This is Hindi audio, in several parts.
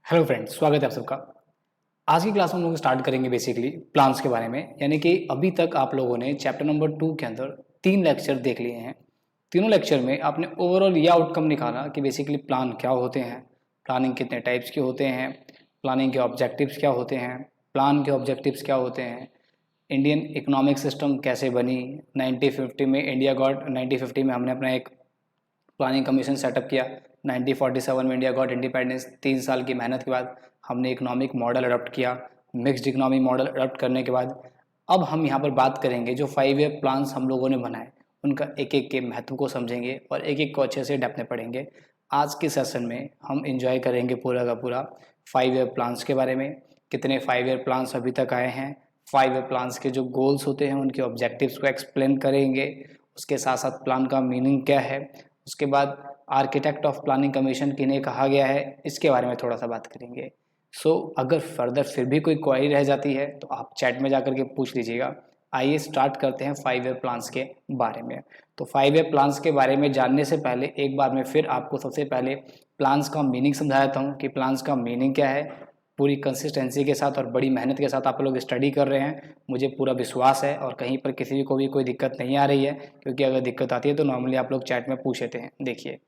हेलो फ्रेंड्स, स्वागत है आप सबका। आज की क्लास में हम लोग स्टार्ट करेंगे बेसिकली प्लान्स के बारे में। यानी कि अभी तक आप लोगों ने चैप्टर नंबर 2 के अंदर 3 लेक्चर देख लिए हैं। तीनों लेक्चर में आपने ओवरऑल ये आउटकम निकाला कि बेसिकली प्लान क्या होते हैं, प्लानिंग कितने टाइप्स के होते हैं, प्लानिंग के ऑब्जेक्टिव्स क्या होते हैं, प्लान के ऑब्जेक्टिव्स क्या होते हैं, इंडियन इकोनॉमिक सिस्टम कैसे बनी, 1950 में इंडिया गॉट 1950 में हमने अपना एक प्लानिंग कमीशन सेटअप किया। 1947 में इंडिया गॉट इंडिपेंडेंस। 3 साल की मेहनत के बाद हमने इकोनॉमिक मॉडल अडॉप्ट किया। मिक्स्ड इकोनॉमिक मॉडल अडॉप्ट करने के बाद अब हम यहाँ पर बात करेंगे जो 5 ईयर प्लान्स हम लोगों ने बनाए उनका एक एक के महत्व को समझेंगे और एक एक को अच्छे से डेप्थ में पढ़ेंगे। आज के सेशन में हम इंजॉय करेंगे पूरा का पूरा 5 ईयर प्लान्स के बारे में। कितने 5 ईयर प्लान्स अभी तक आए हैं, 5 ईयर प्लान्स के जो गोल्स होते हैं उनके ऑब्जेक्टिव्स को एक्सप्लेन करेंगे। उसके साथ साथ प्लान का मीनिंग क्या है, उसके बाद आर्किटेक्ट ऑफ प्लानिंग कमीशन किन्हें कहा गया है, इसके बारे में थोड़ा सा बात करेंगे। अगर फर्दर फिर भी कोई क्वेरी रह जाती है तो आप चैट में जाकर के पूछ लीजिएगा। आइए स्टार्ट करते हैं 5 ईयर प्लान्स के बारे में। तो 5 ईयर प्लान्स के बारे में जानने से पहले एक बार मैं फिर आपको सबसे पहले प्लान्स का मीनिंग समझा देता हूँ कि प्लान्स का मीनिंग क्या है। पूरी कंसिस्टेंसी के साथ और बड़ी मेहनत के साथ आप लोग स्टडी कर रहे हैं, मुझे पूरा विश्वास है और कहीं पर किसी को भी कोई दिक्कत नहीं आ रही है, क्योंकि अगर दिक्कत आती है तो नॉर्मली आप लोग चैट में पूछ लेते हैं। देखिए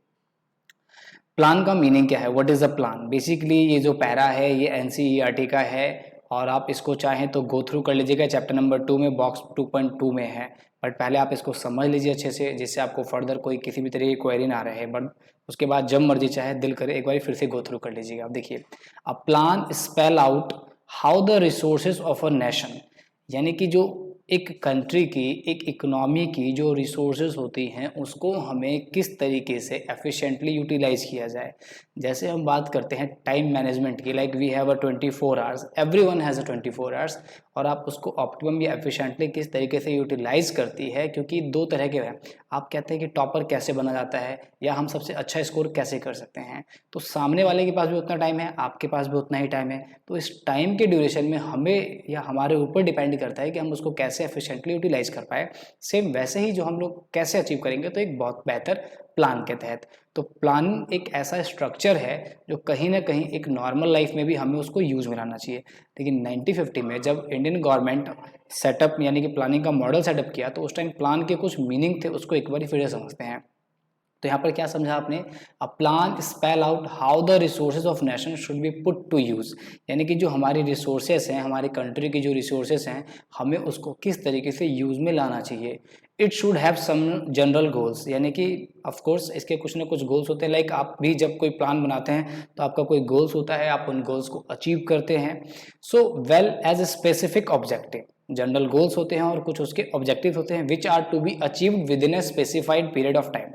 प्लान का मीनिंग क्या है, what is a plan. Basically ये जो पैरा है ये एनसीईआरटी का है और आप इसको चाहें तो गो थ्रू कर लीजिएगा। चैप्टर नंबर 2 में बॉक्स 2.2 में है, बट पहले आप इसको समझ लीजिए अच्छे से, जिससे आपको फर्दर कोई किसी भी तरह की क्वेरी ना रहे। बट उसके बाद जब मर्जी चाहे दिल करे एक बार फिर से गो थ्रू कर लीजिएगा। आप देखिए, अ plan spell out how the resources of a nation, यानी कि जो एक कंट्री की, एक इकोनॉमी की जो रिसोर्सेज होती हैं उसको हमें किस तरीके से एफिशिएंटली यूटिलाइज किया जाए। जैसे हम बात करते हैं टाइम मैनेजमेंट की, like we have a 24 hours, everyone has a 24 hours, और आप उसको ऑप्टिमम या एफिशिएंटली किस तरीके से यूटिलाइज करती है। क्योंकि दो तरह के हैं, आप कहते हैं कि टॉपर कैसे बना जाता है या हम सबसे अच्छा स्कोर कैसे कर सकते हैं। तो सामने वाले के पास भी उतना टाइम है, आपके पास भी उतना ही टाइम है, तो इस टाइम के ड्यूरेशन में हमें या हमारे ऊपर डिपेंड करता है कि हम उसको कैसे एफिशिएंटली यूटिलाइज कर पाए। सेम वैसे ही जो हम लोग कैसे अचीव करेंगे, तो एक बहुत बेहतर प्लान के तहत। तो प्लान एक ऐसा स्ट्रक्चर है जो कहीं ना कहीं एक नॉर्मल लाइफ में भी हमें उसको यूज में लाना चाहिए। लेकिन 1950 में जब इंडियन गवर्नमेंट सेटअप यानी कि प्लानिंग का मॉडल सेटअप किया तो उस टाइम प्लान के कुछ मीनिंग थे, उसको एक बार फिर से समझते हैं। तो यहाँ पर क्या समझा आपने, a plan spell out how the resources of nation should be put to use, यानी कि जो हमारी रिसोर्सेज हैं, हमारी कंट्री की जो रिसोर्सेज हैं, हमें उसको किस तरीके से यूज़ में लाना चाहिए। It should have some general goals, यानी कि ऑफ कोर्स इसके कुछ ना कुछ गोल्स होते हैं। लाइक आप भी जब कोई प्लान बनाते हैं तो आपका कोई गोल्स होता है, आप उन गोल्स को अचीव करते हैं। So well as a specific objective, general goals होते हैं और कुछ उसके ऑब्जेक्टिव होते हैं which are to be achieved within a specified period of time,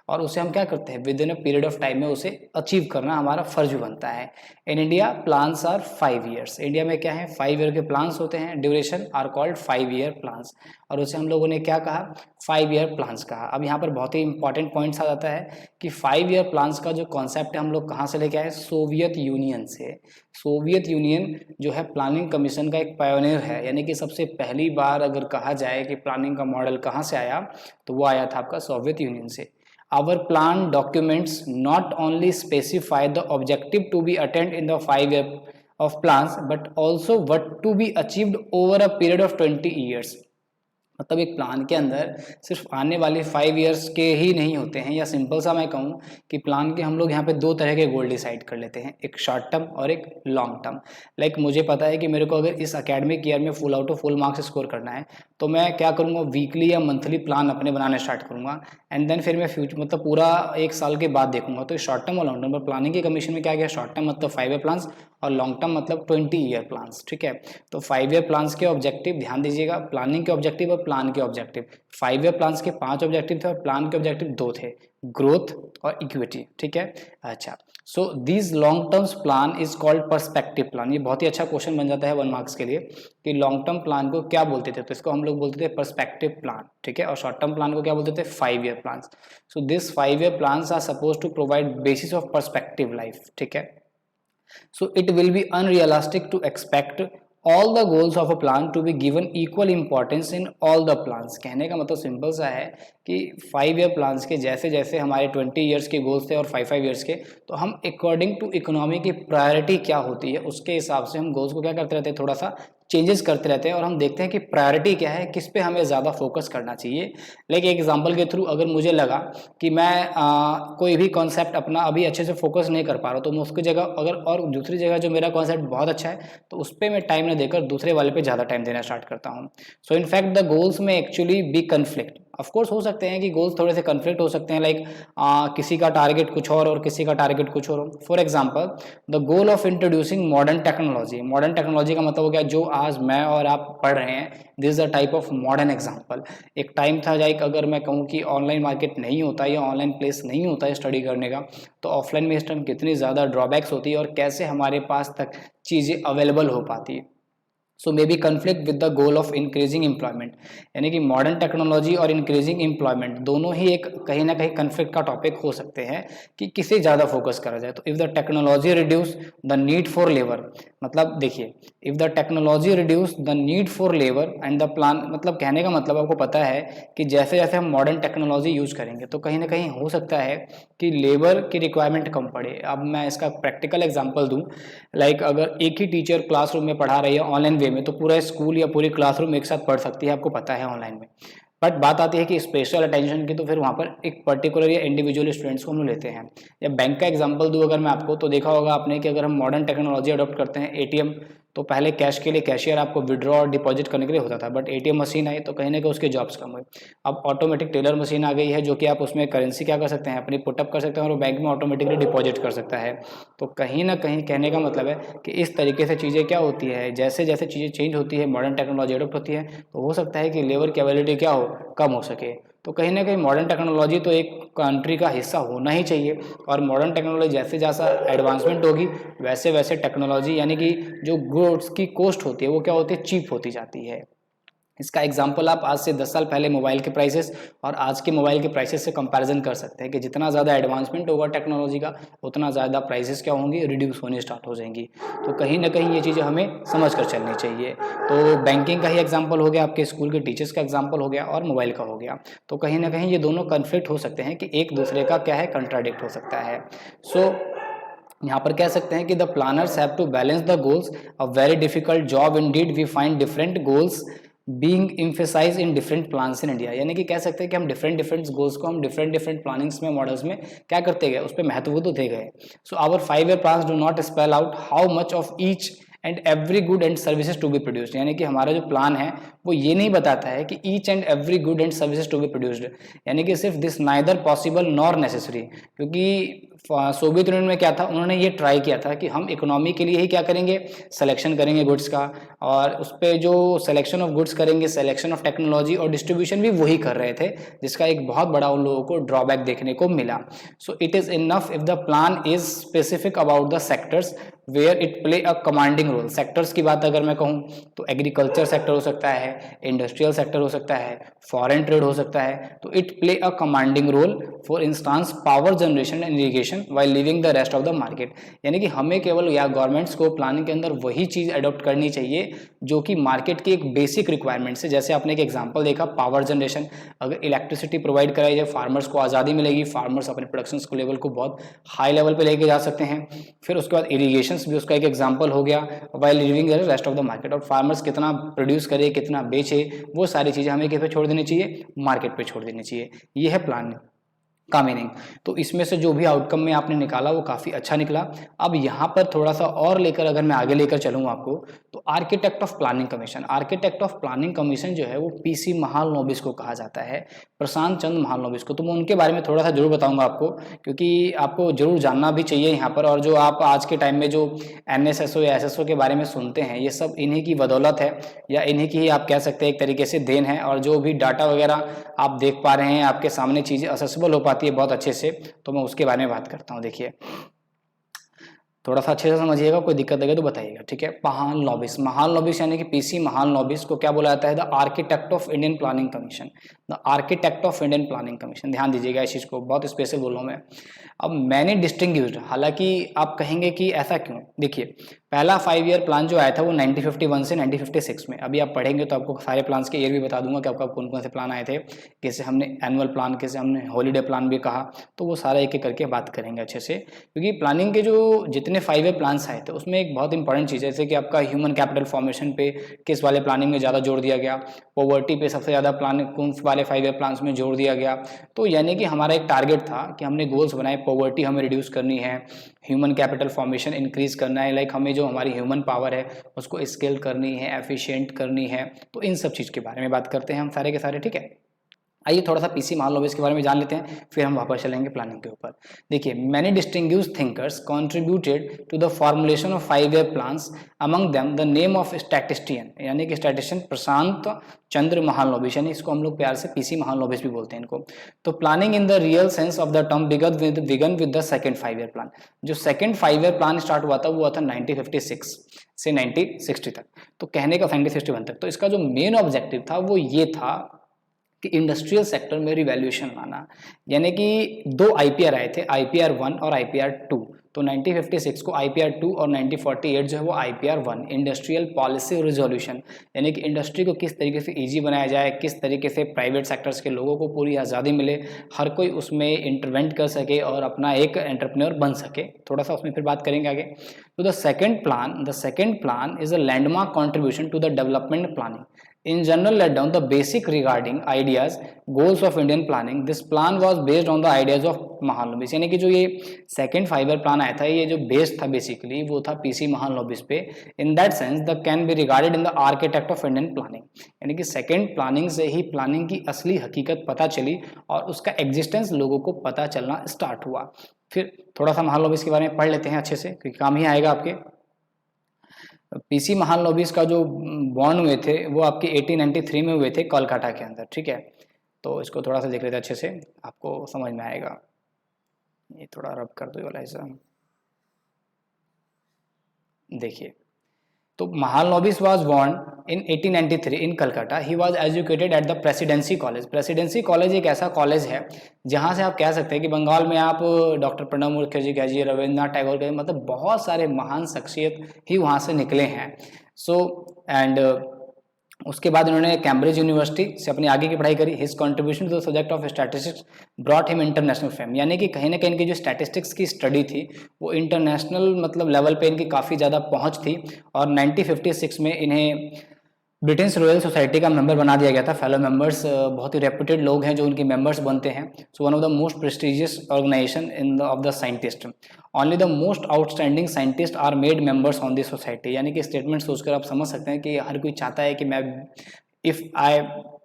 और उसे हम क्या करते हैं within a period of time में उसे अचीव करना हमारा फर्ज भी बनता है। In India plans are 5 years, India में क्या है 5 ईयर के प्लान्स होते हैं, duration are called 5 year plans, और उसे हम लोगों ने क्या कहा 5 ईयर प्लान्स कहा। अब यहाँ पर बहुत ही इंपॉर्टेंट पॉइंट्स आ जाता है कि 5 ईयर प्लान्स का जो कॉन्सेप्ट है हम लोग कहाँ से लेके आए, सोवियत यूनियन से। सोवियत यूनियन जो है प्लानिंग कमीशन का एक पायोनियर है, यानी कि सबसे पहली बार अगर कहा जाए कि प्लानिंग का मॉडल कहाँ से आया तो वो आया था आपका सोवियत यूनियन से। Our plan documents not only specify the objective to be attained in the 5 year of plans, but also what to be achieved over a period of 20 years. मतलब एक प्लान के अंदर सिर्फ आने वाले 5 ईयर्स के ही नहीं होते हैं, या सिंपल सा मैं कहूँ कि प्लान के हम लोग यहाँ पे दो तरह के गोल डिसाइड कर लेते हैं, एक शॉर्ट टर्म और एक लॉन्ग टर्म। लाइक मुझे पता है कि मेरे को अगर इस एकेडमिक ईयर में full out of full marks score करना है तो मैं क्या करूँगा, वीकली या मंथली प्लान अपने बनाने स्टार्ट करूँगा, एंड देन फिर मैं फ्यूचर मतलब पूरा एक साल के बाद देखूंगा। तो शॉर्ट टर्म और लॉन्ग टर्म, प्लानिंग के कमीशन में क्या गया, शॉर्ट टर्म मतलब 5 ईयर प्लान्स और लॉन्ग टर्म मतलब 20 ईयर प्लान्स। ठीक है, तो 5 ईयर प्लान्स के ऑब्जेक्टिव ध्यान दीजिएगा, प्लानिंग के ऑब्जेक्टिव और प्लान के ऑब्जेक्टिव। 5 ईयर प्लान्स के 5 ऑब्जेक्टिव थे और प्लान के ऑब्जेक्टिव 2 थे, ग्रोथ और इक्विटी। ठीक है, अच्छा, so this long terms plan is called perspective plan. ये बहुत ही अच्छा क्वेश्चन बन जाता है 1 मार्क्स के लिए कि लॉन्ग टर्म प्लान को क्या बोलते थे, तो इसको हम लोग बोलते थे पर्सपेक्टिव प्लान। ठीक है, और शॉर्ट टर्म प्लान को क्या बोलते थे, 5 year plan. So this 5 year plans are suppose to provide basis of perspective life. ठीक है, so it will be unrealistic to expect all the goals of a plan to be given equal importance in all the plans. कहने का मतलब सिंपल सा है कि 5 ईयर प्लान्स के जैसे जैसे हमारे 20 ईयर्स के गोल्स थे और 5 ईयर्स के, तो हम अकॉर्डिंग टू इकोनॉमी की प्रायोरिटी क्या होती है उसके हिसाब से हम गोल्स को क्या करते रहते हैं, थोड़ा सा चेंजेस करते रहते हैं और हम देखते हैं कि प्रायोरिटी क्या है, किस पे हमें ज़्यादा फोकस करना चाहिए। लाइक एग्जांपल के थ्रू अगर मुझे लगा कि मैं कोई भी कॉन्सेप्ट अपना अभी अच्छे से फोकस नहीं कर पा रहा हूँ, तो मैं उसकी जगह अगर और दूसरी जगह जो मेरा कॉन्सेप्ट बहुत अच्छा है तो उस पर मैं टाइम न देकर दूसरे वाले पे ज़्यादा टाइम देना स्टार्ट करता हूँ। सो इनफैक्ट द गोल्स में एक्चुअली बी कन्फ्लिक्ट। ऑफकोर्स हो सकते हैं कि गोल्स थोड़े से कन्फ्लिक्ट हो सकते हैं, लाइक किसी का टारगेट कुछ और किसी का टारगेट कुछ और हो। For example the goal of introducing modern technology. Modern technology का मतलब हो गया जो आज मैं और आप पढ़ रहे हैं, this is a type of modern example. एक टाइम था लाइक अगर मैं कहूँ कि ऑनलाइन मार्केट नहीं होता या ऑनलाइन प्लेस नहीं होता है स्टडी करने का, तो ऑफलाइन में इस टाइम कितनी ज़्यादा ड्रॉबैक्स होती है और कैसे हमारे पास तक चीज़ें अवेलेबल हो पाती है। So may be conflict with the goal of increasing employment. यानी कि मॉडर्न टेक्नोलॉजी और इंक्रीजिंग एम्प्लॉयमेंट दोनों ही एक कहीं ना कहीं कन्फ्लिक्ट का टॉपिक हो सकते हैं कि किसे ज़्यादा फोकस करा जाए। तो if the technology reduce the need for labour, मतलब देखिए if the technology reduce the need for labour and the plan, मतलब कहने का मतलब आपको पता है कि जैसे जैसे हम मॉडर्न टेक्नोलॉजी यूज़ करेंगे तो कहीं ना कहीं हो सकता है कि लेबर की रिक्वायरमेंट कम पड़े। अब मैं इसका प्रैक्टिकल एग्जांपल दूं, लाइक अगर एक ही टीचर क्लासरूम में पढ़ा रही है ऑनलाइन वे में, तो पूरा स्कूल या पूरी क्लासरूम एक साथ पढ़ सकती है, आपको पता है ऑनलाइन में। बट बात आती है कि स्पेशल अटेंशन की, तो फिर वहाँ पर एक पर्टिकुलर या इंडिविजुअल स्टूडेंट्स को हम लेते हैं। या बैंक का एग्जांपल दूं अगर मैं आपको, तो देखा होगा आपने कि अगर हम मॉडर्न टेक्नोलॉजी अडॉप्ट करते हैं, एटीएम, तो पहले कैश के लिए कैशियर आपको विड्रॉ और डिपॉजिट करने के लिए होता था, बट एटीएम मशीन आई तो कहीं ना कहीं उसके जॉब्स कम हुए। अब ऑटोमेटिक टेलर मशीन आ गई है जो कि आप उसमें करेंसी क्या कर सकते हैं, अपनी पुटअप कर सकते हैं और वो बैंक में ऑटोमेटिकली डिपॉजिट कर सकता है। तो कहीं ना कहीं कहने का मतलब है कि इस तरीके से चीज़ें क्या होती है, जैसे जैसे चीज़ें चेंज होती है, मॉडर्न टेक्नोलॉजी अडॉप्ट होती है, तो हो सकता है कि लेबर की अवेलेबिलिटी क्या हो, कम हो सके। तो कहीं ना कहीं मॉडर्न टेक्नोलॉजी तो एक कंट्री का हिस्सा होना ही चाहिए, और मॉडर्न टेक्नोलॉजी जैसे जैसा एडवांसमेंट होगी वैसे वैसे टेक्नोलॉजी यानी कि जो गुड्स की कॉस्ट होती है वो क्या होती है, चीप होती जाती है। इसका एग्जाम्पल आप आज से 10 साल पहले मोबाइल के प्राइसेस और आज के मोबाइल के प्राइसेस से कंपैरिजन कर सकते हैं कि जितना ज़्यादा एडवांसमेंट होगा टेक्नोलॉजी का उतना ज़्यादा प्राइसेस क्या होंगी, रिड्यूस होने स्टार्ट हो जाएंगी। तो कहीं ना कहीं ये चीज़ें हमें समझ कर चलनी चाहिए। तो बैंकिंग का ही एग्जाम्पल हो गया, आपके स्कूल के टीचर्स का एग्जाम्पल हो गया और मोबाइल का हो गया। तो कहीं ना कहीं ये दोनों कन्फ्लिक्ट हो सकते हैं कि एक दूसरे का क्या है, कंट्राडिक्ट हो सकता है। सो यहाँ पर कह सकते हैं कि the planners have to balance the goals, a very difficult job indeed, we find different goals being emphasize in different plans in India. यानी कि कह सकते हैं कि हम डिफरेंट डिफरेंट गोल्स को हम डिफरेंट डिफरेंट प्लानिंग्स में, मॉडल्स में क्या करते गए, उस पर महत्व तो दे गए। So our 5 year plans do not spell out how much of each and every good and services to be produced. यानी कि हमारा जो प्लान है वो ये नहीं बताता है कि each and every good and services to be produced, यानी कि सिर्फ this neither possible nor necessary. क्योंकि सोवियत यूनियन में क्या था, उन्होंने ये ट्राई किया था कि हम इकोनॉमी के लिए ही क्या करेंगे, सिलेक्शन करेंगे गुड्स का, और उस पर जो सिलेक्शन ऑफ गुड्स करेंगे, सिलेक्शन ऑफ टेक्नोलॉजी और डिस्ट्रीब्यूशन भी वही कर रहे थे, जिसका एक बहुत बड़ा उन लोगों को ड्रॉबैक देखने को मिला। So it is enough if the plan is specific about the sectors where it play a commanding role. Sectors की बात अगर मैं कहूँ तो एग्रीकल्चर सेक्टर हो सकता है, इंडस्ट्रियल सेक्टर हो सकता है, फॉरेन ट्रेड हो सकता है। तो it play a commanding role, for instance power generation and irrigation while living the rest of the market. यानी कि हमें केवल या गवर्नमेंट्स को प्लानिंग के अंदर वही चीज़ अडॉप्ट करनी चाहिए जो कि मार्केट की एक बेसिक रिक्वायरमेंट्स है। जैसे आपने एक एग्जांपल देखा पावर जनरेशन, अगर इलेक्ट्रिसिटी प्रोवाइड कराई जाए फार्मर्स को आज़ादी मिलेगी, फार्मर्स अपने प्रोडक्शन को लेवल को बहुत हाई लेवल पे लेके जा सकते हैं। फिर उसके बाद इरीगेशन भी उसका एक एग्जाम्पल हो गया, while living the rest of the market. और फार्मर्स कितना प्रोड्यूस करे, कितना बेचे, वो सारी चीज़ें हमें किस पे छोड़ देनी चाहिए, मार्केट पे छोड़ देनी चाहिए। ये है प्लान का मीनिंग। तो इसमें से जो भी आउटकम में आपने निकाला वो काफ़ी अच्छा निकला। अब यहाँ पर थोड़ा सा और लेकर अगर मैं आगे लेकर चलूँ आपको, तो architect of planning commission, architect of planning commission जो है वो पीसी महालनोबिस को कहा जाता है, प्रशांत चंद्र महालनोबिस को। तो मैं उनके बारे में थोड़ा सा जरूर बताऊंगा आपको, क्योंकि आपको जरूर जानना भी चाहिए यहाँ पर। और जो आप आज के टाइम में जो एनएसएसओ या एसएसओ के बारे में सुनते हैं, ये सब इन्हीं की बदौलत है, या इन्हीं की ही आप कह सकते हैं एक तरीके से देन है। और जो भी डाटा वगैरह आप देख पा रहे हैं, आपके सामने चीज़ें असेसिबल हो पाती है बहुत अच्छे से, तो मैं उसके बारे में बात करता हूँ। देखिए थोड़ा सा अच्छे से समझिएगा, कोई दिक्कत लगे तो बताइएगा, ठीक है। महालनोबिस, महालनोबिस यानी कि पीसी महालनोबिस को क्या बोला जाता है, the architect of Indian planning commission, the architect of Indian planning commission. ध्यान दीजिएगा इस चीज़ को, बहुत स्पेशल बोल रहा हूँ मैं। अब मैंने डिस्टिंग्विश्ड, हालांकि आप कहेंगे कि ऐसा क्यों, देखिए पहला 5 ईयर प्लान जो आया था वो 1951 से 1956 में। अभी आप पढ़ेंगे तो आपको सारे प्लान्स के ईयर भी बता दूंगा कि आपका कौन कौन से प्लान आए थे, कैसे हमने एनुअल प्लान, कैसे हमने हॉलीडे प्लान भी कहा, तो वो सारा एक एक करके बात करेंगे अच्छे से। क्योंकि प्लानिंग के जो जितने 5 ईयर प्लान्स आए थे उसमें एक बहुत इंपॉर्टेंट चीज़ है, जैसे कि आपका ह्यूमन कैपिटल फॉर्मेशन पे किस वाले प्लानिंग में ज़्यादा जोर दिया गया, पॉवर्टी पे सबसे ज़्यादा प्लान कौन वाले 5 ईयर प्लान्स में जोर दिया गया। तो यानी कि हमारा एक टारगेट था कि हमने गोल्स बनाए, पॉवर्टी हमें रिड्यूस करनी है, ह्यूमन कैपिटल फॉर्मेशन इंक्रीज करना है, लाइक हमें जो हमारी ह्यूमन पावर है उसको स्केल करनी है, एफिशिएंट करनी है। तो इन सब चीज़ के बारे में बात करते हैं हम सारे के सारे, ठीक है। आइए थोड़ा सा पीसी महालनोबिस के बारे में जान लेते हैं, फिर हम वापस चलेंगे प्लानिंग के ऊपर। देखिए, many distinguished thinkers contributed to the formulation of 5 year plans, among them the name of statistician, यानी कि स्टैटिस्टियन प्रशांत चंद्र महालनोबिस, यानी इसको हम लोग प्यार से पीसी महालनोबिस भी बोलते हैं इनको। तो planning in the real sense of the term began with the second 5 year plan. जो सेकंड 5 ईयर प्लान स्टार्ट हुआ था वो हुआ था 1956 से 1960 तक, तो कहने का 1961 तक। तो इसका जो मेन ऑब्जेक्टिव था वो ये था कि इंडस्ट्रियल सेक्टर में रिवैल्यूएशन लाना, यानी कि 2 आईपीआर आए थे, आईपीआर 1 और आईपीआर 2। तो 1956 को आईपीआर 2 और 1948 जो है वो आईपीआर 1, इंडस्ट्रियल पॉलिसी रिजोल्यूशन, यानी कि इंडस्ट्री को किस तरीके से इजी बनाया जाए, किस तरीके से प्राइवेट सेक्टर्स के लोगों को पूरी आज़ादी मिले, हर कोई उसमें इंटरवेंट कर सके और अपना एक एंटरप्रेन्योर बन सके। थोड़ा सा उसमें फिर बात करेंगे आगे। तो the second plan is a landmark contribution to the development planning, in general laid down the basic regarding ideas goals of Indian planning. This plan was based on the ideas of Mahalanobis, यानी कि जो ये सेकंड 5 ईयर प्लान आया था ये जो बेस था बेसिकली वो था पीसी महालनोबिस पे। In that sense the can be regarded in the architect of Indian planning, यानी कि सेकंड प्लानिंग से ही प्लानिंग की असली हकीकत पता चली और उसका एग्जिस्टेंस लोगों को पता चलना स्टार्ट हुआ। फिर थोड़ा सा महालनोबिस के बारे में पढ़ लेते हैं अच्छे से, क्योंकि काम ही आएगा आपके। पीसी महालनोबिस का जो बॉर्न हुए थे वो आपके 1893 में हुए थे कोलकाता के अंदर, ठीक है। तो इसको थोड़ा सा देख लेते हैं अच्छे से, आपको समझ में आएगा। ये थोड़ा रब कर दो वाला ऐसा, देखिए। तो Mahalanobis was born in 1893 in Calcutta. He was educated at the Presidency College. Presidency College एक ऐसा कॉलेज है जहाँ से आप कह सकते हैं कि बंगाल में आप डॉक्टर प्रणब मुखर्जी कहिए, रविंद्रनाथ टैगोर कहिए, मतलब बहुत सारे महान शख्सियत ही वहाँ से निकले हैं। उसके बाद इन्होंने कैम्ब्रिज यूनिवर्सिटी से अपनी आगे की पढ़ाई करी। His contribution to the subject of statistics brought him international fame, यानी कि कहीं ना कहीं इनकी जो स्टैटिस्टिक्स की स्टडी थी वो इंटरनेशनल मतलब लेवल पे इनकी काफ़ी ज़्यादा पहुंच थी। और 1956 में इन्हें ब्रिटेन रॉयल सोसाइटी का मेंबर बना दिया गया था। फेलो मेंबर्स बहुत ही रेप्यूटेड लोग हैं जो उनके मेंबर्स बनते हैं। So one of the most prestigious organization in of the scientist, only the most outstanding scientist are made members on this society, यानी कि स्टेटमेंट सोचकर आप समझ सकते हैं कि हर कोई चाहता है कि मैं if I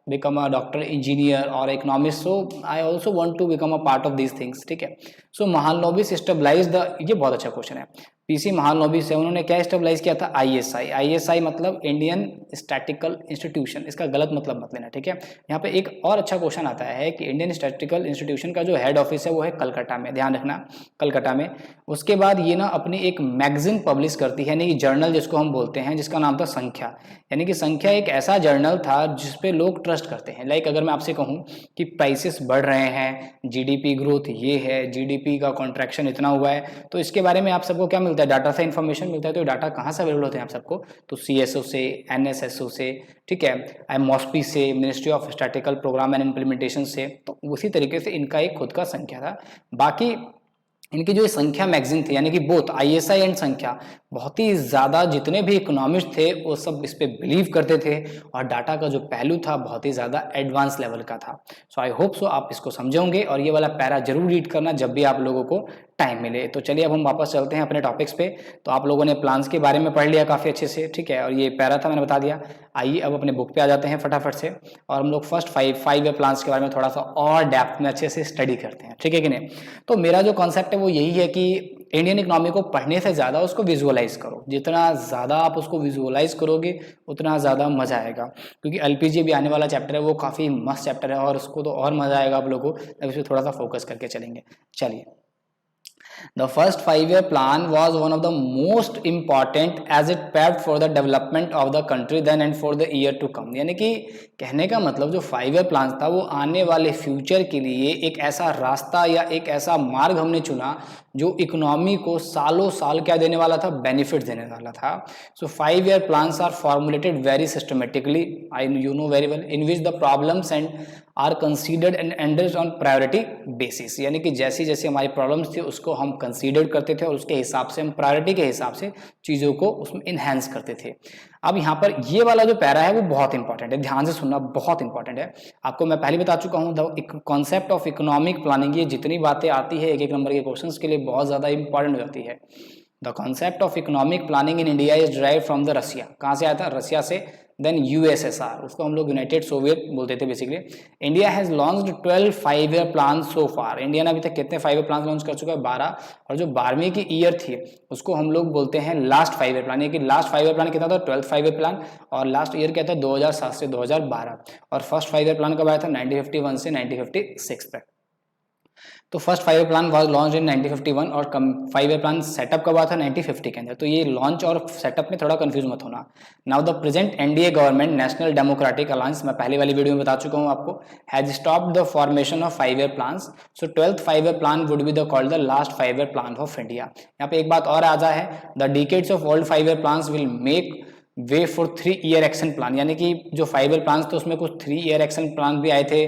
become a doctor, engineer or economist, so I also want to become a part of these things, ठीक है। सो महालनोबिस स्टेबलाइज द, ये बहुत अच्छा क्वेश्चन है। पीसी महालनोबिस है, उन्होंने क्या स्टेबलाइज किया था? आईएसआई। आईएसआई मतलब इंडियन स्टैटिकल इंस्टीट्यूशन, इसका गलत मतलब मत लेना, ठीक है। यहाँ पे एक और अच्छा क्वेश्चन आता है कि इंडियन स्टैटिकल इंस्टीट्यूशन का जो हेड ऑफिस है वो है कलकत्ता में, ध्यान रखना कलकत्ता में। उसके बाद ये ना अपनी एक मैगजीन पब्लिश करती है, यानी कि जर्नल जिसको हम बोलते हैं, जिसका नाम था संख्या। यानी कि संख्या एक ऐसा जर्नल था जिसपे लोग ट्रस्ट करते हैं। लाइक अगर मैं आपसे कहूँ कि प्राइसेस बढ़ रहे हैं, जीडीपी ग्रोथ ये है, जीडीपी का कॉन्ट्रैक्शन इतना हुआ है, तो इसके बारे में आप सबको क्या मिलता है? डाटा से इन्फॉर्मेशन मिलता है। तो डाटा कहाँ से अवेलेबल होते हैं आप सबको? तो सीएसओ से, एनएसएसओ से, ठीक है, मॉस्पी से, ministry of statical programme and implementation से। तो उसी तरीके से इनका एक खुद का संख्या था। बाकी इनकी जो संख्या मैगजीन थी, यानी कि बोथ आईएसआई एंड संख्या, बहुत ही ज़्यादा जितने भी इकोनॉमिस्ट थे वो सब इस पे बिलीव करते थे और डाटा का जो पहलू था बहुत ही ज़्यादा एडवांस लेवल का था। सो आई होप सो आप इसको समझे होंगे और ये वाला पैरा जरूर रीड करना जब भी आप लोगों को टाइम मिले। तो चलिए अब हम वापस चलते हैं अपने टॉपिक्स पे। तो आप लोगों ने प्लान्स के बारे में पढ़ लिया काफ़ी अच्छे से, ठीक है, और ये पैरा था मैंने बता दिया। आइए अब अपने बुक पे आ जाते हैं फटाफट से और हम लोग फर्स्ट 5 ईयर प्लान्स के बारे में थोड़ा सा और डेप्थ में अच्छे से स्टडी करते हैं, ठीक है कि नहीं। तो मेरा जो कॉन्सेप्ट है वो यही है कि इंडियन इकोनॉमी को पढ़ने से ज़्यादा उसको विजुअलाइज करो। जितना ज़्यादा आप उसको विजुअलाइज करोगे उतना ज़्यादा मज़ा आएगा, क्योंकि एलपीजी भी आने वाला चैप्टर है, वो काफ़ी मस्त चैप्टर है और उसको तो और मज़ा आएगा आप लोगों को, तब इस पर थोड़ा सा फोकस करके चलेंगे। चलिए The first 5-year plan was one of the most important as it prepared for the development of the country then and for the year to come। यानी कि कहने का मतलब जो 5-year प्लान था वो आने वाले फ्यूचर के लिए एक ऐसा रास्ता या एक ऐसा मार्ग हमने चुना जो इकोनॉमी को सालों साल क्या देने वाला था, बेनिफिट देने वाला था। So 5-year plans are formulated very systematically, I you know very well, in which the problems and are considered and ordered on priority basis. यानी कि जैसी जैसी हमारी प्रॉब्लम्स थी उसको हम कंसीडर करते थे और उसके हिसाब से हम प्रायोरिटी के हिसाब से चीज़ों को उसमें इन्हेंस करते थे। अब यहाँ पर ये वाला जो पैरा है वो बहुत इंपॉर्टेंट है, ध्यान से सुनना, बहुत इंपॉर्टेंट है। आपको मैं पहले बता चुका हूँ the concept of economic planning, ये जितनी बातें आती है एक एक नंबर के क्वेश्चंस के लिए बहुत ज़्यादा इंपॉर्टेंट हो जाती है। The concept of economic planning in India is derive from the Russia. कहाँ से आया था? रसिया से। देन यूएसएसआर, उसको हम लोग यूनाइटेड सोवियत बोलते थे basically. India has launched 12 5-year plan so far. India ने अभी तक कितने 5-year प्लान लॉन्च कर चुका है? 12। और जो 12वीं की ईयर थी उसको हम लोग बोलते हैं लास्ट 5-year प्लान। ये कि लास्ट 5-year प्लान कितना था? 12th 5-year plan. और लास्ट ईयर क्या था? 2007 से 2012। और फर्स्ट 5-year प्लान कब आया था? 1951 से 1956 तक। तो first 5-year plan was launch in 1951 और 5-year प्लान सेटअप कब हुआ था? 1950 के अंदर। तो ये लॉन्च और सेटअप में थोड़ा कंफ्यूज मत होना। Now the present NDA government, national democratic alliance, मैं पहले वाली वीडियो में बता चुका हूँ आपको, has stopped the formation of 5-year plans. So 12th 5-year plan would be the called the last 5-year plan of India. यहाँ पे एक बात और आ जाए है, the decades of old 5-year plans will make way for 3-year action plan. यानी कि जो 5-year प्लान्स थे उसमें कुछ 3-year एक्शन प्लान भी आए थे,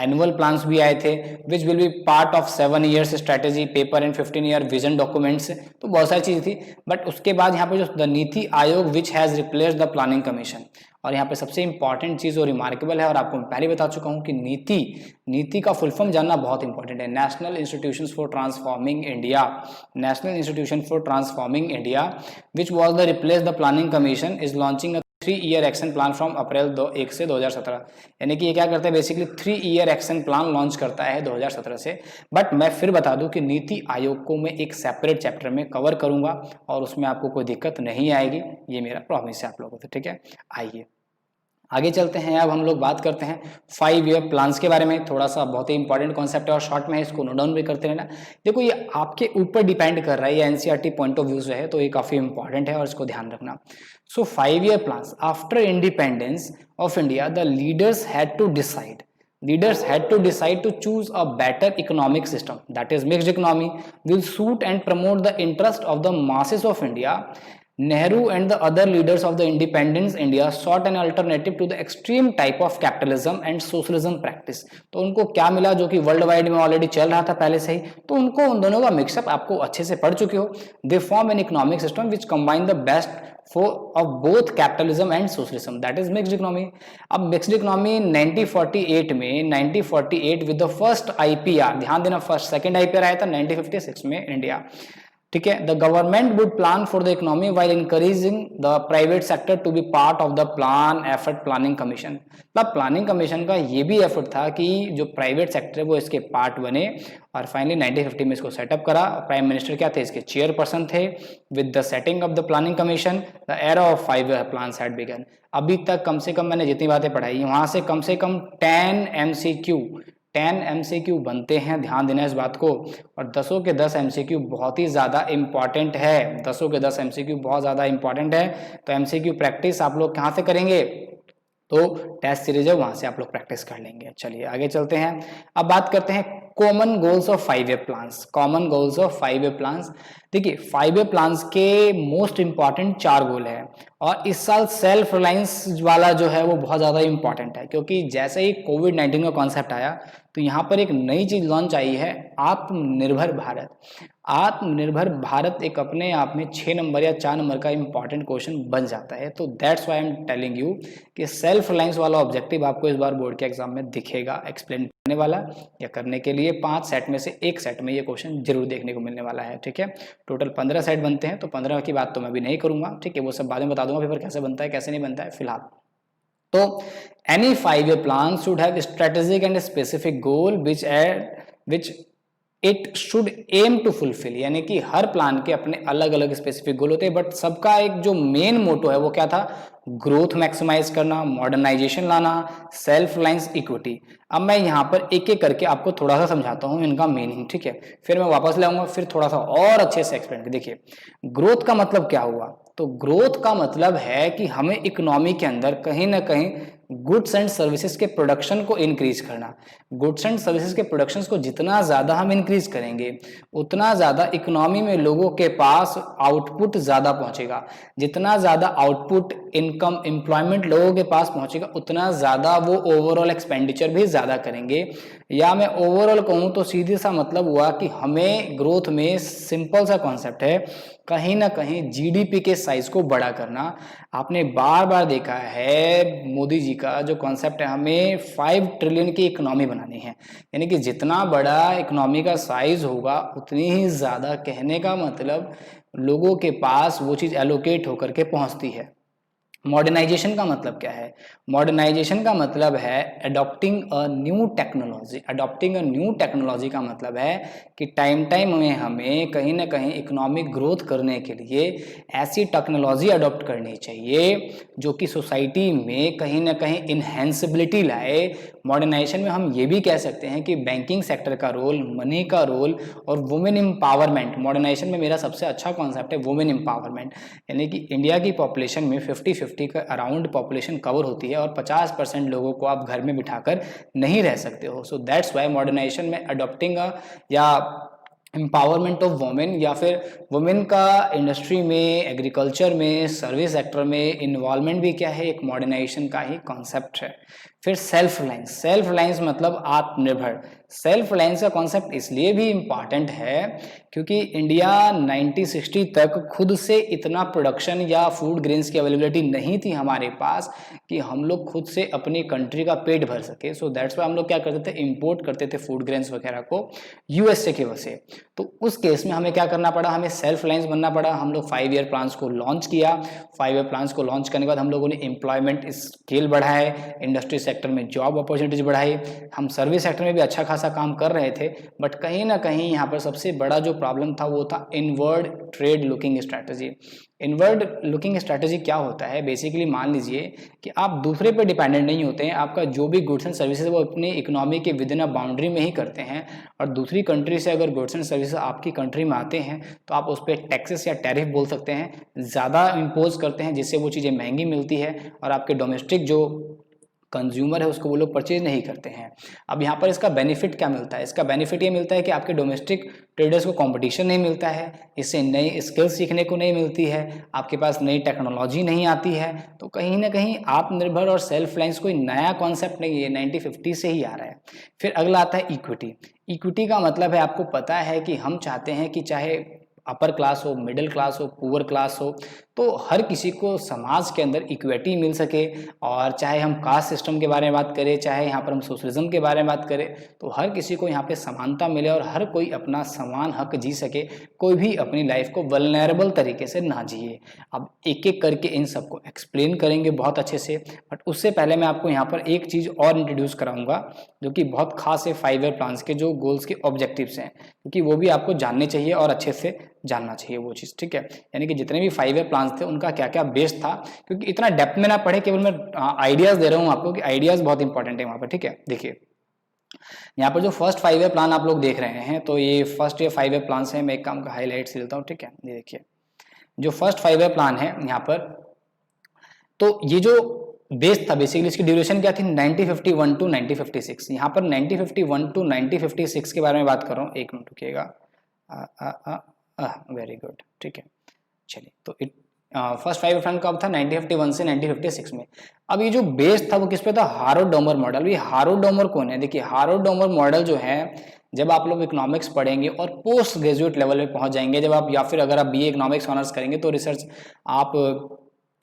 एनुअल प्लान्स भी आए थे, which will be part of 7 years strategy paper and 15-year vision documents. तो बहुत सारी चीज़ थी। बट उसके बाद यहाँ पे जो the NITI Aayog which has replace the planning commission, और यहाँ पे सबसे इंपॉर्टेंट चीज़ और रिमार्केबल है, और आपको मैं पहले बता चुका हूँ कि नीति का फुल फॉर्म जानना बहुत इंपॉर्टेंट है। National institutions for transforming India, national institution for transforming India which was the replace the planning commission is launching 3-year action plan from April 1 से 2017। यानी कि ये क्या करता है? Basically 3-year action plan launch करता है 2017 से। बट मैं फिर बता दूं कि नीति आयोग को मैं एक सेपरेट चैप्टर में कवर करूंगा और उसमें आपको कोई दिक्कत नहीं आएगी, ये मेरा प्रॉमिस है आप लोगों से, ठीक है। आइए आगे चलते हैं। अब हम लोग बात करते हैं 5-year प्लान्स के बारे में। थोड़ा सा बहुत ही इंपॉर्टेंट कॉन्सेप्ट है और शॉर्ट में है, इसको नोट डाउन भी करते रहना। देखो ये आपके ऊपर डिपेंड कर रहा है, ये एनसीईआरटी पॉइंट ऑफ व्यू से है, तो ये काफ़ी इंपॉर्टेंट है और इसको ध्यान रखना। So 5-year plans after independence of India the leaders had to decide to choose a better economic system, that is mixed economy, will suit and promote the interest of the masses of India. Nehru and the other leaders of the independence India sought an alternative to the extreme type of capitalism and socialism practice। तो उनको क्या मिला जो कि वर्ल्ड वाइड में ऑलरेडी चल रहा था पहले से ही, तो उनको उन दोनों का मिक्सअप आपको अच्छे से पढ़ चुके हो। They form an economic system which combine the best of both capitalism and socialism, that is mixed economy। अब mixed economy 1948 with the first IPR, ध्यान देना फर्स्ट सेकंड IPR आया था 1956 में इंडिया, ठीक है। The government would plan for the economy while encouraging the private sector to be part of the plan effort planning commission. मतलब प्लानिंग कमीशन का ये भी एफर्ट था कि जो प्राइवेट सेक्टर है वो इसके पार्ट बने, और फाइनली 1950 में इसको सेटअप करा। प्राइम मिनिस्टर क्या थे? इसके चेयरपर्सन थे। With the setting of the planning commission the era of 5-year plans had begun. अभी तक कम से कम मैंने जितनी बातें पढ़ाई वहां से कम 10 MCQ बनते हैं, ध्यान देना इस बात को। और 10 के 10 MCQ बहुत ही ज़्यादा इंपॉर्टेंट है, 10 के 10 MCQ बहुत ज़्यादा इंपॉर्टेंट है। तो MCQ प्रैक्टिस आप लोग कहाँ से करेंगे? तो टेस्ट सीरीज है वहाँ से आप लोग प्रैक्टिस कर लेंगे। चलिए आगे चलते हैं। अब बात करते हैं common goals of 5-year plans. Common goals of 5-year plans, देखिए 5-year प्लान्स के मोस्ट इंपॉर्टेंट 4 गोल है, और इस साल सेल्फ रिलायंस वाला जो है वो बहुत ज़्यादा इंपॉर्टेंट है, क्योंकि जैसे ही कोविड-19 का कॉन्सेप्ट आया तो यहाँ पर एक नई चीज़ लॉन्च आई है, आत्मनिर्भर भारत। आत्मनिर्भर भारत एक अपने आप में 6 नंबर या 4 नंबर का इंपॉर्टेंट क्वेश्चन बन जाता है। तो that's why I am telling you कि सेल्फ रिलायंस वाला ऑब्जेक्टिव आपको इस बार बोर्ड के एग्जाम में दिखेगा, एक्सप्लेन करने वाला या करने के लिए 5 सेट में से एक सेट में ये क्वेश्चन जरूर देखने को मिलने वाला है, ठीक है। टोटल 15 सेट बनते हैं, तो 15 की बात तो मैं भी नहीं करूंगा, ठीक है, वो सब बाद में बता दूंगा पेपर कैसे बनता है कैसे नहीं बनता है फिलहाल। तो any 5-year plan should have strategic and specific goal which it should aim to fulfill। यानी कि हर प्लान के अपने अलग अलग स्पेसिफिक गोल होते हैं, बट सबका एक जो मेन मोटो है वो क्या था? ग्रोथ मैक्सिमाइज करना, मॉडर्नाइजेशन लाना, सेल्फ रिलायंस, इक्विटी। अब मैं यहाँ पर एक एक करके आपको थोड़ा सा समझाता हूँ इनका मीनिंग, ठीक है, फिर मैं वापस ले आऊंगा, फिर थोड़ा सा और अच्छे से एक्सप्लेन। देखिए ग्रोथ का मतलब क्या हुआ, तो ग्रोथ का मतलब है कि हमें इकोनॉमी के अंदर कहीं ना कहीं गुड्स एंड सर्विसेज के प्रोडक्शन को इंक्रीज करना। गुड्स एंड सर्विसेज के प्रोडक्शन को जितना ज़्यादा हम इंक्रीज करेंगे उतना ज़्यादा इकोनॉमी में लोगों के पास आउटपुट ज़्यादा पहुंचेगा। जितना ज़्यादा आउटपुट, इनकम, एम्प्लॉयमेंट लोगों के पास पहुंचेगा उतना ज़्यादा वो ओवरऑल एक्सपेंडिचर भी ज़्यादा करेंगे। या मैं ओवरऑल कहूँ तो सीधे सा मतलब हुआ कि हमें ग्रोथ में सिंपल सा कॉन्सेप्ट है, कहीं ना कहीं जीडीपी के साइज को बड़ा करना। आपने बार बार देखा है मोदी जी का जो कॉन्सेप्ट है, हमें 5 ट्रिलियन की इकोनॉमी बनानी है, यानी कि जितना बड़ा इकोनॉमी का साइज होगा उतनी ही ज़्यादा, कहने का मतलब लोगों के पास वो चीज़ एलोकेट होकर के पहुंचती है। मॉडर्नाइजेशन का मतलब क्या है, मॉडर्नाइजेशन का मतलब है adopting a new technology. Adopting a new technology का मतलब है कि टाइम टाइम में हमें कहीं ना कहीं इकोनॉमिक ग्रोथ करने के लिए ऐसी टेक्नोलॉजी अडॉप्ट करनी चाहिए जो कि सोसाइटी में कहीं ना कहीं इन्हेंसिबिलिटी लाए। मॉडर्नाइजेशन में हम ये भी कह सकते हैं कि बैंकिंग सेक्टर का रोल, मनी का रोल और वुमेन एम्पावरमेंट। मॉडर्नाइजेशन में मेरा सबसे अच्छा कॉन्सेप्ट है वुमेन एम्पावरमेंट, यानी कि इंडिया की पॉपुलेशन में 50-50 का अराउंड पॉपुलेशन कवर होती है और 50% लोगों को आप घर में बिठाकर नहीं रह सकते हो। सो दैट्स वाई मॉडर्नाइजेशन में अडॉप्टिंग या एम्पावरमेंट ऑफ वुमेन या फिर वुमेन का इंडस्ट्री में, एग्रीकल्चर में, सर्विस सेक्टर में इन्वॉल्वमेंट भी क्या है, एक मॉडर्नाइजेशन का ही कॉन्सेप्ट है। फिर सेल्फ रिलायंस। सेल्फ रिलायंस मतलब आत्मनिर्भर। सेल्फ रिलायंस का कॉन्सेप्ट इसलिए भी इम्पॉर्टेंट है क्योंकि इंडिया 1960 तक खुद से इतना प्रोडक्शन या फूड ग्रेन्स की अवेलेबिलिटी नहीं थी हमारे पास कि हम लोग खुद से अपनी कंट्री का पेट भर सके। सो दैट्स वाई हम लोग क्या करते थे, इंपोर्ट करते थे फूड ग्रेन्स वगैरह को यूएसए की वजह से। तो उस केस में हमें क्या करना पड़ा, हमें सेल्फ रिलायंस बनना पड़ा। हम लोग 5 ईयर प्लान्स को लॉन्च किया। 5 ईयर प्लान्स को लॉन्च करने के बाद हम लोगों ने एम्प्लॉयमेंट स्केल बढ़ाए, इंडस्ट्री सेक्टर में जॉब अपॉर्चुनिटीज बढ़ाई। हम सर्विस सेक्टर में भी अच्छा खासा काम कर रहे थे, बट कहीं ना कहीं यहाँ पर सबसे बड़ा जो प्रॉब्लम था वो था inward trade looking strategy. Inward looking strategy क्या होता है, बेसिकली मान लीजिए कि आप दूसरे पे डिपेंडेंट नहीं होते हैं। आपका जो भी गुड्स एंड सर्विसेज वो अपनी इकोनॉमी के विद इन अ बाउंड्री में ही करते हैं, और दूसरी कंट्री से अगर गुड्स एंड सर्विसेज आपकी कंट्री में आते हैं तो आप उस पर टैक्सेस या टैरिफ बोल सकते हैं, ज़्यादा इम्पोज करते हैं, जिससे वो चीज़ें महंगी मिलती है और आपके डोमेस्टिक जो कंज्यूमर है उसको वो लोग परचेज नहीं करते हैं। अब यहाँ पर इसका बेनिफिट क्या मिलता है, इसका बेनिफिट ये मिलता है कि आपके डोमेस्टिक ट्रेडर्स को कंपटीशन नहीं मिलता है, इससे नई स्किल्स सीखने को नहीं मिलती है, आपके पास नई टेक्नोलॉजी नहीं आती है। तो कहीं ना कहीं आत्मनिर्भर और सेल्फ रिलायंस कोई नया कॉन्सेप्ट नहीं है, 1950 से ही आ रहा है। फिर अगला आता है इक्विटी। इक्विटी का मतलब है, आपको पता है कि हम चाहते हैं कि चाहे अपर क्लास हो, मिडिल क्लास हो, पुअर क्लास हो, तो हर किसी को समाज के अंदर इक्विटी मिल सके। और चाहे हम कास्ट सिस्टम के बारे में बात करें, चाहे यहाँ पर हम सोशलिज्म के बारे में बात करें, तो हर किसी को यहाँ पे समानता मिले और हर कोई अपना समान हक जी सके, कोई भी अपनी लाइफ को वल्नरेबल तरीके से ना जिए। अब एक एक करके इन सबको एक्सप्लेन करेंगे बहुत अच्छे से, बट उससे पहले मैं आपको यहाँ पर एक चीज़ और इंट्रोड्यूस कराऊंगा जो कि बहुत खास है 5 ईयर प्लान्स के जो गोल्स के ऑब्जेक्टिव्स हैं, क्योंकि वो भी आपको जानने चाहिए और अच्छे से जानना चाहिए वो चीज़, ठीक है। यानी कि जितने भी 5 ईयर प्लान्स थे उनका क्या क्या बेस था, क्योंकि इतना डेप्थ में ना पढ़े, केवल मैं आइडियाज़ दे रहा हूँ आपको कि आइडियाज़ बहुत इंपॉर्टेंट है वहाँ पर, ठीक है। देखिए यहाँ पर जो फर्स्ट 5 ईयर प्लान आप लोग देख रहे हैं, तो ये फर्स्ट ईयर 5 ईयर प्लान है। मैं एक काम का हाईलाइट से लेता हूँ, ठीक है। ये देखिए जो फर्स्ट 5 ईयर प्लान है यहाँ पर, तो ये जो बेस था बेसिकली इसकी ड्यूरेशन क्या थी, 1951 टू 1956। यहाँ पर 1951 टू 1956 के बारे में बात कर रहा हूँ, एक मिनट रुकिएगा। वेरी गुड, ठीक है। चलिए तो फर्स्ट 5 ईयर प्लान कब था, 1951 से 1956 में। अब ये जो बेस था वो किस पे था, हारोल्ड डोमर मॉडल। ये हारोल्ड डोमर कौन है, देखिए हारोल्ड डोमर मॉडल जो है, जब आप लोग इकोनॉमिक्स पढ़ेंगे और पोस्ट ग्रेजुएट लेवल पे पहुंच जाएंगे, जब आप या फिर अगर आप बीए इकोनॉमिक्स ऑनर्स करेंगे तो रिसर्च आप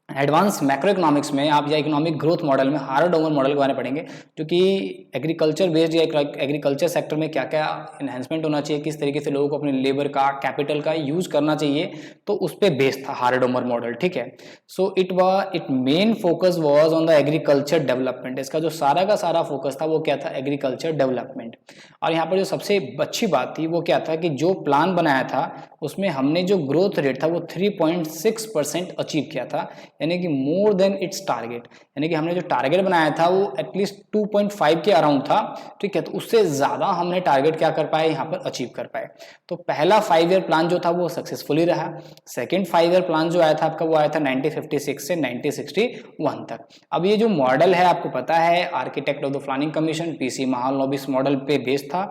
एडवांस मैक्रो इकोनॉमिक्स में आप या इकोनॉमिक ग्रोथ मॉडल में हारोल्ड डोमर मॉडल के बारे में पढ़ेंगे, जो कि एग्रीकल्चर बेस्ड या एग्रीकल्चर सेक्टर में क्या क्या इन्हेंसमेंट होना चाहिए, किस तरीके से लोगों को अपने लेबर का, कैपिटल का यूज करना चाहिए, तो उस पर बेस्ड था हारोल्ड डोमर मॉडल, ठीक है। So it main focus was on the agriculture development. इसका जो सारा का सारा फोकस था वो क्या था, एग्रीकल्चर डेवलपमेंट। और यहाँ पर जो सबसे अच्छी बात थी वो क्या था कि जो प्लान बनाया था उसमें हमने जो ग्रोथ रेट था वो 3.6% अचीव किया था। यानी कि मोर देन इट्स टारगेट, यानी कि हमने जो टारगेट बनाया था वो एटलीस्ट 2.5 के अराउंड था, ठीक है, तो उससे ज़्यादा हमने टारगेट क्या कर पाए, यहाँ पर अचीव कर पाए। तो पहला 5 ईयर प्लान जो था वो सक्सेसफुली रहा। सेकेंड 5 ईयर प्लान जो आया था आपका वो आया था 1956 से 1961 तक। अब ये जो मॉडल है आपको पता है architect of the planning commission PC Mahalanobis model पे बेस्ड था।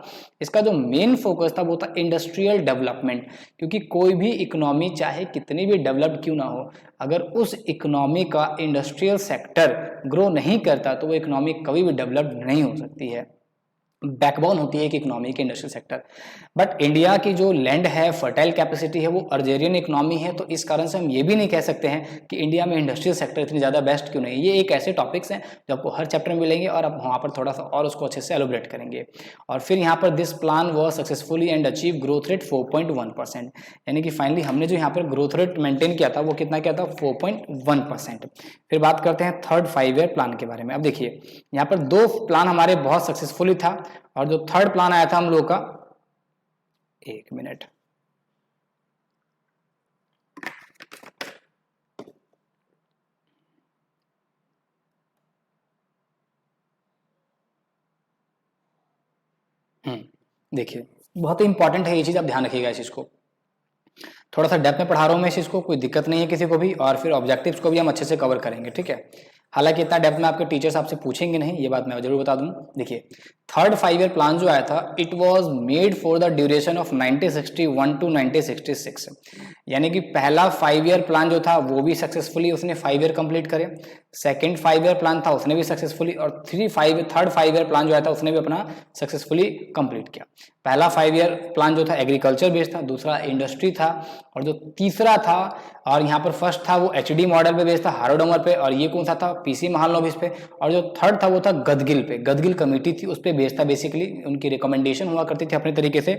इसका जो मेन फोकस था वो था इंडस्ट्रियल डेवलपमेंट, क्योंकि कोई भी इकोनॉमी चाहे कितनी भी डेवलप्ड क्यों ना हो, अगर उस इकोनॉमी का इंडस्ट्रियल सेक्टर ग्रो नहीं करता तो वो इकोनॉमी कभी भी डेवलप्ड नहीं हो सकती है। बैकबोन होती है एक इकोनॉमी की इंडस्ट्रियल सेक्टर। बट इंडिया की जो लैंड है, फर्टाइल कैपेसिटी है, वो अर्जेरियन इकोनॉमी है, तो इस कारण से हम ये भी नहीं कह सकते हैं कि इंडिया में इंडस्ट्रियल सेक्टर इतनी ज़्यादा बेस्ट क्यों नहीं है। ये एक ऐसे टॉपिक्स हैं जो आपको हर चैप्टर में मिलेंगे और आप वहाँ पर थोड़ा सा और उसको अच्छे से एलोबरेट करेंगे। और फिर यहाँ पर this plan was successfully and achieve growth rate 4.1%, यानी कि फाइनली हमने जो यहाँ पर ग्रोथ रेट मेंटेन किया था वो कितना किया था, 4.1%। फिर बात करते हैं थर्ड 5 ईयर प्लान के बारे में। अब देखिए यहाँ पर 2 प्लान हमारे बहुत सक्सेसफुली था, और जो थर्ड प्लान आया था हम लोग का, एक मिनट, देखिए बहुत ही इंपॉर्टेंट है ये चीज, आप ध्यान रखिएगा इस चीज को। थोड़ा सा डेप्थ में पढ़ा रहा हूं मैं इस चीज को, कोई दिक्कत नहीं है किसी को भी, और फिर ऑब्जेक्टिव्स को भी हम अच्छे से कवर करेंगे, ठीक है। हालांकि इतना डेप्थ में आपके टीचर्स आपसे पूछेंगे नहीं, ये बात मैं जरूर बता दूं। देखिए थर्ड 5 ईयर प्लान जो आया था it was made for the duration of 1961 to 1966, यानी कि पहला 5 ईयर प्लान जो था वो भी सक्सेसफुली उसने 5 ईयर कंप्लीट करे। सेकंड 5 ईयर प्लान था उसने भी सक्सेसफुली, और थर्ड 5 ईयर प्लान जो आया था उसने भी अपना सक्सेसफुली कंप्लीट किया। पहला 5 ईयर प्लान जो था एग्रीकल्चर बेस्ड था, दूसरा इंडस्ट्री था, और जो तीसरा था, और यहाँ पर फर्स्ट था वो एचडी मॉडल पे बेस्ड था, हार्वर्ड पे, और ये कौन सा था, पीसी महालनोबिस पे, और जो थर्ड था वो था गदगिल पे, गदगिल कमेटी थी उस पे बेस्ड था, बेसिकली उनकी रिकमेंडेशन हुआ करती थी अपने तरीके से।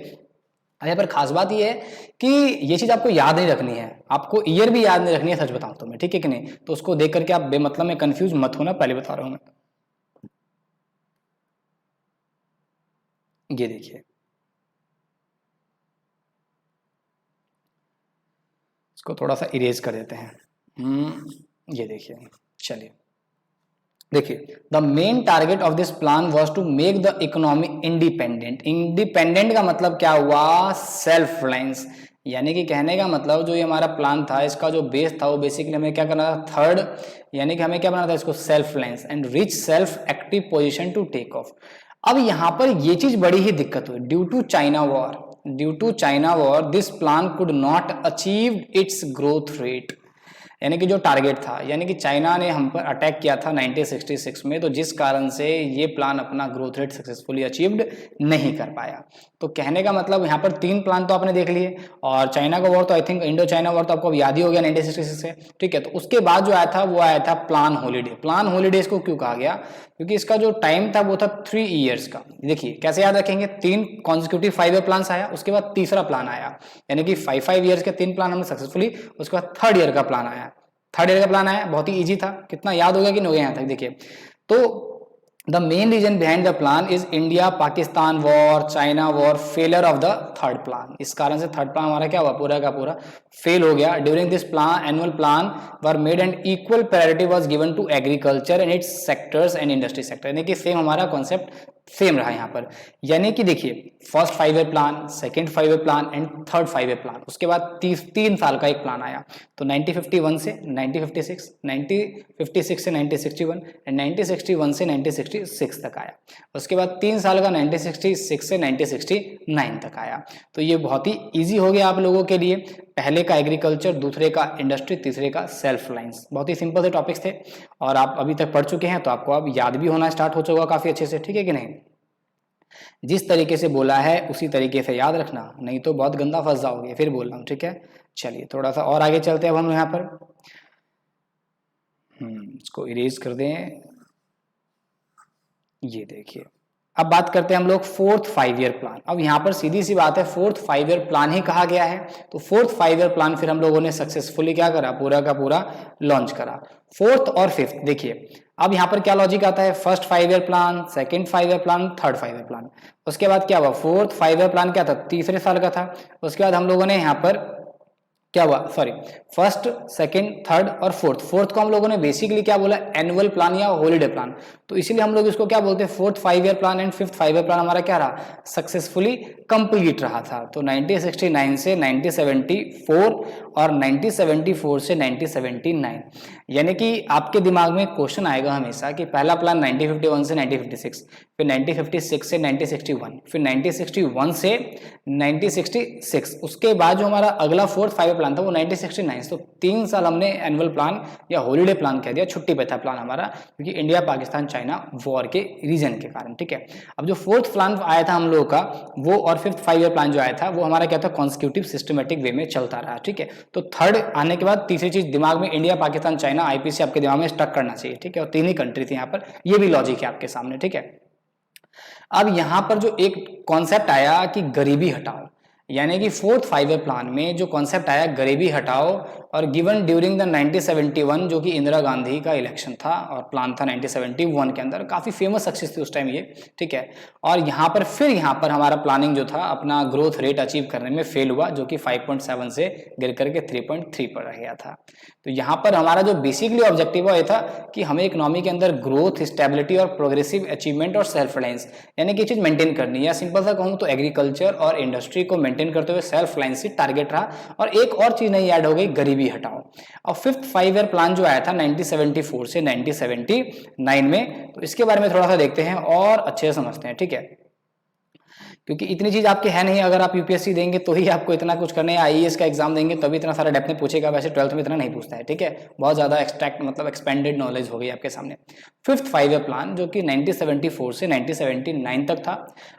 यहाँ पर खास बात ये है कि ये चीज आपको याद नहीं रखनी है, आपको ईयर भी याद नहीं रखनी है, सच बताऊं तो मैं, ठीक है कि नहीं, तो उसको देख करके आप बेमतलब में कंफ्यूज मत होना, पहले बता रहा हूं मैं। ये देखिए इसको थोड़ा सा इरेज कर देते हैं। ये देखिए, चलिए देखिए the main target of this plan was to make the economy independent. Independent का मतलब क्या हुआ, सेल्फ रिलायंस, यानी कि कहने का मतलब जो ये हमारा प्लान था इसका जो बेस था वो बेसिकली हमें क्या करना था, थर्ड, यानी कि हमें क्या बनाना था इसको, self reliance and rich self active position to take off. अब यहाँ पर ये चीज बड़ी ही दिक्कत हुई, due to China war this plan could not achieve its growth rate, यानी कि जो टारगेट था, यानी कि चाइना ने हम पर अटैक किया था 1966 में, तो जिस कारण से ये प्लान अपना ग्रोथ रेट सक्सेसफुली अचीव्ड नहीं कर पाया। तो कहने का मतलब यहाँ पर 3 प्लान तो आपने देख लिए, और चाइना का वॉर तो I think Indo China war तो आपको याद ही हो गया 1966 से, ठीक है। तो उसके बाद जो आया था वो आया था प्लान हॉलीडे। प्लान हॉलीडे इसको क्यों कहा गया, क्योंकि इसका जो टाइम था वो था 3 ईयर्स का। देखिए कैसे याद रखेंगे, 3 कॉन्जिक्यूटिव 5 ईयर प्लान आया, उसके बाद तीसरा प्लान आया, यानी कि 5 ईयर्स के 3 प्लान हमने सक्सेसफुली, उसके बाद थर्ड ईयर का प्लान आया। थर्ड ईयर का प्लान आया, बहुत ही इजी था, कितना याद हो गया कि नहीं हो गया यहाँ तक। देखिए तो the main reason behind the plan is India Pakistan war, China war, failure of the third plan. इस कारण से थर्ड प्लान हमारा क्या हुआ, पूरा का पूरा फेल हो गया। During this plan annual plan were made and equal priority was given to agriculture and its sectors and industry sector, यानी कि सेम हमारा कॉन्सेप्ट सेम रहा यहाँ पर। यानी कि देखिए first 5 year plan, second 5 year plan and third 5 year plan, उसके बाद 3 साल का एक प्लान आया। तो 1951 से 1956, 1956 से 1961 एंड 1961 से 1966 तक आया। उसके बाद 3 साल का 1966 से 1969 तक आया। तो ये बहुत ही ईजी हो गया आप लोगों के लिए, पहले का एग्रीकल्चर, दूसरे का इंडस्ट्री, तीसरे का सेल्फ रिलायंस। बहुत ही सिंपल से टॉपिक्स थे और आप अभी तक पढ़ चुके हैं, तो आपको अब याद भी होना स्टार्ट हो चुका काफी अच्छे से, ठीक है कि नहीं। जिस तरीके से बोला है उसी तरीके से याद रखना, नहीं तो बहुत गंदा फंस जाओगे, फिर बोल रहा हूँ, ठीक है। चलिए थोड़ा सा और आगे चलते हैं अब हम यहाँ पर, इसको इरेज कर दें। ये देखिए अब बात करते हैं हम लोग फोर्थ 5 ईयर प्लान। अब यहाँ पर सीधी सी बात है, फोर्थ 5 ईयर प्लान ही कहा गया है, तो फोर्थ 5 ईयर प्लान फिर हम लोगों ने सक्सेसफुली क्या करा, पूरा का पूरा लॉन्च करा। फोर्थ और फिफ्थ देखिए अब यहाँ पर क्या लॉजिक आता है, first 5 year plan, second 5 year plan, third 5 year plan. उसके बाद क्या हुआ, फोर्थ 5 ईयर प्लान क्या था, तीसरे साल का था। उसके बाद हम लोगों ने यहाँ पर क्या हुआ, सॉरी, फर्स्ट, सेकंड, थर्ड और फोर्थ। फोर्थ को हम लोगों ने बेसिकली क्या बोला, एनुअल प्लान या हॉलीडे प्लान। तो इसीलिए हम लोग इसको क्या बोलते हैं, fourth 5 year plan and fifth 5 year plan हमारा क्या रहा, सक्सेसफुली कंप्लीट रहा था। तो 1969 से 1974 और 1974 से 1979, यानी कि आपके दिमाग में क्वेश्चन आएगा हमेशा कि पहला प्लान 1951 से 1956, फिर 1956 से 1961, फिर 1961 से 1966, उसके बाद जो हमारा अगला फोर्थ 5 ईयर प्लान था वो 1969। तो 3 साल हमने एनुअल प्लान या हॉलीडे प्लान कह दिया, छुट्टी पे था प्लान हमारा, क्योंकि इंडिया पाकिस्तान चाइना वॉर के रीजन के कारण, ठीक है। अब जो फोर्थ प्लान आया था हम लोगों का वो, और फिफ्थ 5 ईयर प्लान जो आया था वो हमारा क्या था, कॉन्सिक्यूटिव सिस्टमेटिक वे में चलता रहा, ठीक है। तो थर्ड आने के बाद तीसरी चीज दिमाग में, इंडिया पाकिस्तान चाइना आईपीसी आपके दिमाग में स्टक करना चाहिए, ठीक है। और 3 ही कंट्री थी यहाँ पर, ये भी लॉजिक है आपके सामने, ठीक है। अब यहां पर जो एक कॉन्सेप्ट आया कि गरीबी हटाओ, यानी कि फोर्थ 5 ईयर प्लान में जो कॉन्सेप्ट आया गरीबी हटाओ, और गिवन ड्यूरिंग द 1971 जो कि इंदिरा गांधी का इलेक्शन था और प्लान था 1971 के अंदर, काफी फेमस सक्सेस थी उस टाइम ये, ठीक है। और यहाँ पर फिर यहाँ पर हमारा प्लानिंग जो था अपना ग्रोथ रेट अचीव करने में फेल हुआ, जो कि 5.7 से गिर करके 3.3 पर रह गया था। तो यहाँ पर हमारा जो बेसिकली ऑब्जेक्टिव है था कि हमें इकोनॉमी के अंदर ग्रोथ, स्टेबिलिटी और प्रोग्रेसिव अचीवमेंट और सेल्फ रिलायंस, यानी कि चीज मेंटेन करनी है, या सिंपल सा कहूँ तो एग्रीकल्चर और इंडस्ट्री को मेंटेन करते हुए सेल्फ रिलायंस टारगेट रहा। और एक और चीज नहीं ऐड हो गई, गरीबी हटाओ। और फिफ्थ 5 ईयर प्लान जो आया था 1974 से 1979 में, तो इसके बारे में थोड़ा सा देखते हैं और अच्छे से समझते हैं, ठीक है। क्योंकि इतनी चीज आपके है नहीं, अगर आप यूपीएससी देंगे तो ही आपको इतना कुछ करना है, आईएएस का एग्जाम देंगे तभी इतना सारा डेप्थ में पूछेगा, वैसे 12th में इतना नहीं पूछता है, ठीक है। बहुत ज्यादा एक्सट्रैक्ट मतलब एक्सपेंडेड नॉलेज हो गई आपके सामने। फिफ्थ 5 ईयर प्लान जो कि 1974 से 1979 तक था।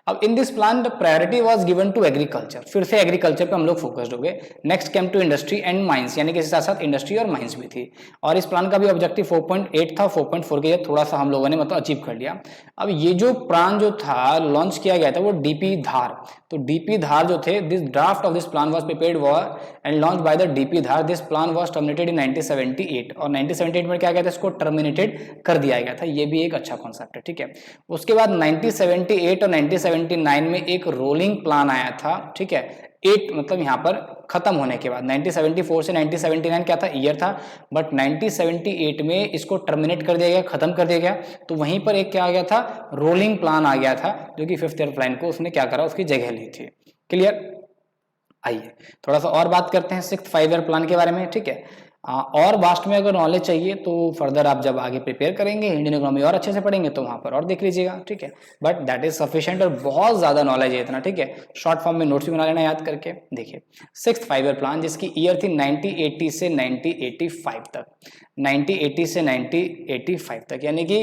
अब in this plan the priority was given to agriculture, फिर से एग्रीकल्चर पे हम लोग फोकस्ड हो गए। Next came to industry and mines, यानी कि इसके साथ साथ इंडस्ट्री और माइंस भी थी। और इस प्लान का भी ऑब्जेक्टिव 4.8 था, 4.4 के थोड़ा सा हम लोगों ने मतलब अचीव कर लिया। अब ये जो प्लान जो था लॉन्च किया गया था वो डीपी धार, तो डीपी धार जो थे, this draft of this plan was prepared for and launch by the DP Dhar. This plan was terminated in 1978, और 1978 में क्या गया था, इसको टर्मिनेटेड कर दिया गया था। ये भी एक अच्छा कॉन्सेप्ट है, ठीक है। उसके बाद 1978 और 1979 में एक रोलिंग प्लान आया था, ठीक है। 8 मतलब यहाँ पर खत्म होने के बाद 1974 से 1979 क्या था, ईयर था, बट 1978 में इसको टर्मिनेट कर दिया गया, खत्म कर दिया गया। तो वहीं पर एक क्या आ गया था, रोलिंग प्लान आ गया था, जो कि फिफ्थ ईयर प्लान को उसने क्या करा, उसकी जगह ली थी। क्लियर। आइए थोड़ा सा और बात करते हैं सिक्स्थ 5 ईयर प्लान के बारे में, ठीक है। और वास्ट में अगर नॉलेज चाहिए तो फर्दर आप जब आगे प्रिपेयर करेंगे, इंडियन इकोनॉमी और अच्छे से पढ़ेंगे तो वहां पर और देख लीजिएगा, ठीक है। बट दैट इज सफिशिएंट, और बहुत ज्यादा नॉलेज है इतना, ठीक है। शॉर्ट फॉर्म में नोट्स भी बना लेना याद करके। देखिए सिक्स्थ 5 ईयर प्लान जिसकी ईयर थी 1980 से 1985 तक, 1980 से 1985 तक, यानी कि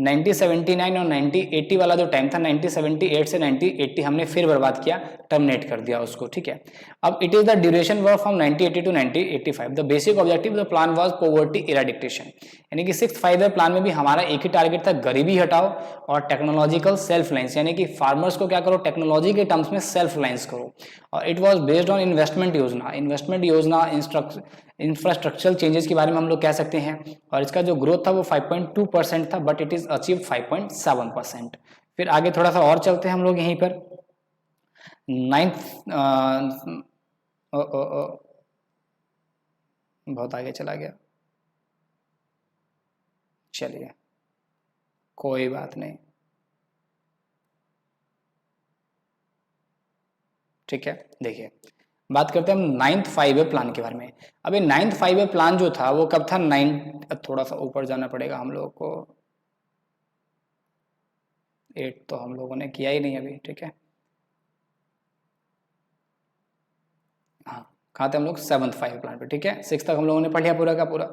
1979 और 1980 वाला जो टाइम था, 1978 से 1980 हमने फिर बर्बाद किया, टर्मिनेट कर दिया उसको, ठीक है। अब it is the duration work from 1980 to 1985। The basic objective the plan was poverty eradication, यानी कि सिक्स्थ 5 ईयर प्लान में भी हमारा एक ही टारगेट था, गरीबी हटाओ और टेक्नोलॉजिकल सेल्फ रिलायंस, यानी कि फार्मर्स को क्या करो, टेक्नोलॉजी के टर्म्स में सेल्फ रिलायंस करो। और it was based on investment योजना, इंफ्रास्ट्रक्चरल चेंजेस के बारे में हम लोग कह सकते हैं। और इसका जो ग्रोथ था वो 5.2% था, बट इट इज अचीव 5.7%। फिर आगे थोड़ा सा और चलते हैं हम लोग यहीं पर। नाइन्थ बहुत आगे चला गया, चलिए कोई बात नहीं, ठीक है। देखिए बात करते हैं हम नाइन्थ 5 ईयर प्लान के बारे में। अभी नाइन्थ 5 ईयर प्लान जो था वो कब था, थोड़ा सा ऊपर जाना पड़ेगा हम लोगों को, 8 तो हम लोगों ने किया ही नहीं अभी, ठीक है। हाँ कहाँ थे हम लोग, 7th 5 ईयर प्लान पे, ठीक है। 6 तक हम लोगों ने पढ़ लिया पूरा का पूरा।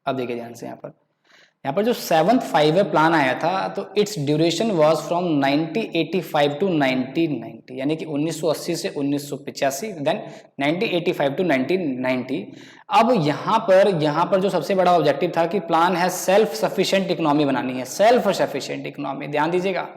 अब देखिए ध्यान से यहाँ पर जो 7th 5 ईयर प्लान आया था, तो its duration was from 1985 to 1990, यानी कि 1980 से 1985, देन 1985 टू 1990। अब यहाँ पर जो सबसे बड़ा ऑब्जेक्टिव था कि प्लान है सेल्फ सफिशिएंट इकोनॉमी बनानी है, सेल्फ सफिशिएंट इकोनॉमी। ध्यान दीजिएगा,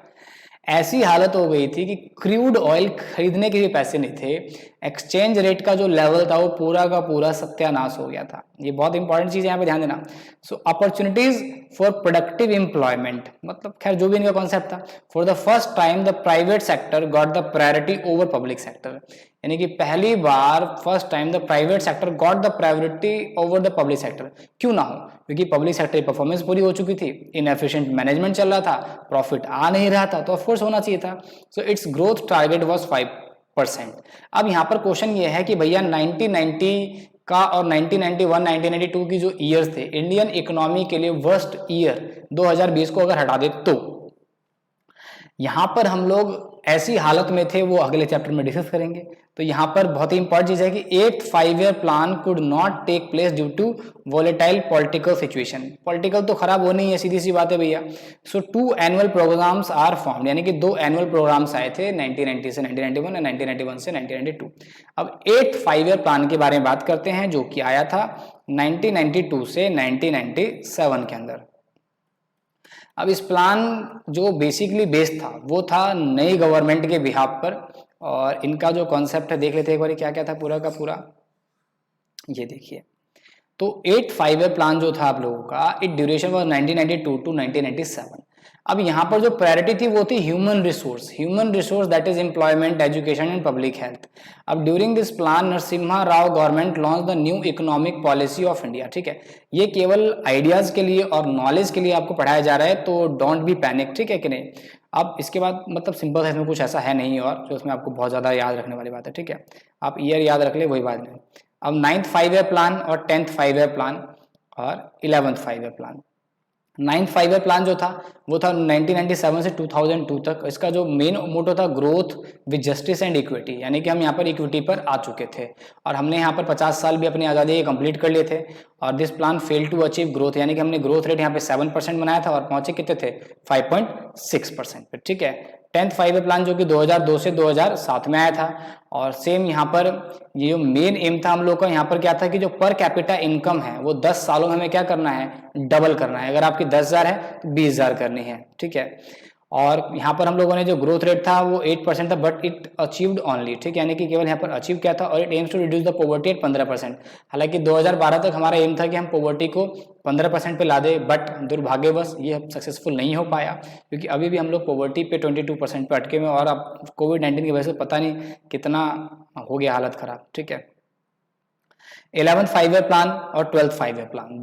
ऐसी हालत हो गई थी कि क्रूड ऑयल खरीदने के भी पैसे नहीं थे, एक्सचेंज रेट का जो लेवल था वो पूरा का पूरा सत्यानाश हो गया था। ये बहुत इंपॉर्टेंट चीज है, यहाँ पे ध्यान देना। So opportunities for productive employment, मतलब खैर जो भी इनका कॉन्सेप्ट था, for the first time the private sector got the priority over public sector, यानी कि पहली बार first time the private sector got the priority over the public sector. क्यों ना हो, क्योंकि पब्लिक सेक्टर की परफॉर्मेंस पूरी हो चुकी थी, इनएफिशिएंट मैनेजमेंट चल रहा था, प्रॉफिट आ नहीं रहा था, तो ऑफकोर्स होना चाहिए था। So it's growth target was 5%। अब यहाँ पर क्वेश्चन ये है कि भैया 1990 का और 1991 1992 की जो ईयर्स थे इंडियन इकोनॉमी के लिए वर्स्ट ईयर 2020 को अगर हटा दे तो यहां पर हम लोग ऐसी हालत में थे, वो अगले चैप्टर में डिस्कस करेंगे। तो यहां पर बहुत ही इंपॉर्टेंट चीज है कि 8th 5-year plan could not take place due to volatile political situation. Political तो खराब होनी ही है, सीधी सी बात है भैया। सो 2 एनुअल प्रोग्राम्स आर फॉर्म्ड, यानी कि 2 एनुअल प्रोग्राम्स आए थे 1990 से 1991 और 1991 से 1992। अब 8th 5-year प्लान के बारे में बात करते हैं, जो कि आया था 1992 से 1997 के अंदर। अब इस प्लान जो बेसिकली बेस था वो था नई गवर्नमेंट के बिहाफ पर, और इनका जो कॉन्सेप्ट है देख लेते हैं एक बार क्या क्या था पूरा का पूरा। ये देखिए, तो 8th 5-year प्लान जो था आप लोगों का, इट ड्यूरेशन वाज 1992 टू 1997। अब यहाँ पर जो प्रायोरिटी थी वो थी human resource that is employment, education and public health. अब during this plan Narasimha Rao government launch the new economic policy of India. ठीक है, ये केवल आइडियाज के लिए और नॉलेज के लिए आपको पढ़ाया जा रहा है, तो डोंट बी पैनिक, ठीक है कि नहीं। अब इसके बाद मतलब सिंपल है, इसमें कुछ ऐसा है नहीं और जो उसमें आपको बहुत ज़्यादा याद रखने वाली बात है, ठीक है। आप ईयर याद रख ले, वही बात नहीं। अब 9th 5-year प्लान और 10th 5-year प्लान और 11th 5-year plan. 9th 5-year plan जो था वो था 1997 से 2002 तक। इसका जो मेन मोटो था growth with justice and equity, यानी कि हम यहाँ पर इक्विटी पर आ चुके थे और हमने यहाँ पर 50 साल भी अपनी आज़ादी कंप्लीट कर लिए थे। और this plan fail to achieve growth, यानी कि हमने ग्रोथ रेट यहाँ पे 7% बनाया था और पहुंचे कितने थे 5.6% पे, ठीक है। 10th 5-year प्लान जो कि 2002 से 2007 में आया था, और सेम यहाँ पर ये जो मेन एम था हम लोग का यहाँ पर क्या था कि जो पर कैपिटा इनकम है वो 10 सालों में हमें क्या करना है, डबल करना है। अगर आपकी 10,000 है तो 20,000 करनी है, ठीक है। और यहाँ पर हम लोगों ने जो ग्रोथ रेट था वो 8% था, बट इट अचीव्ड ओनली, ठीक है, यानी कि केवल यहाँ पर अचीव क्या था, और it aims to reduce the poverty at 15%। हालांकि 2012 तक हमारा एम था कि हम पॉवर्टी को 15% पे ला दे, बट दुर्भाग्यवश ये सक्सेसफुल नहीं हो पाया, क्योंकि अभी भी हम लोग पॉवर्टी पे 22% पे अटके हुए, और अब कोविड-19 की वजह से पता नहीं कितना हो गया हालत खराब, ठीक है। 11th 5-year प्लान और 12th 5-year plan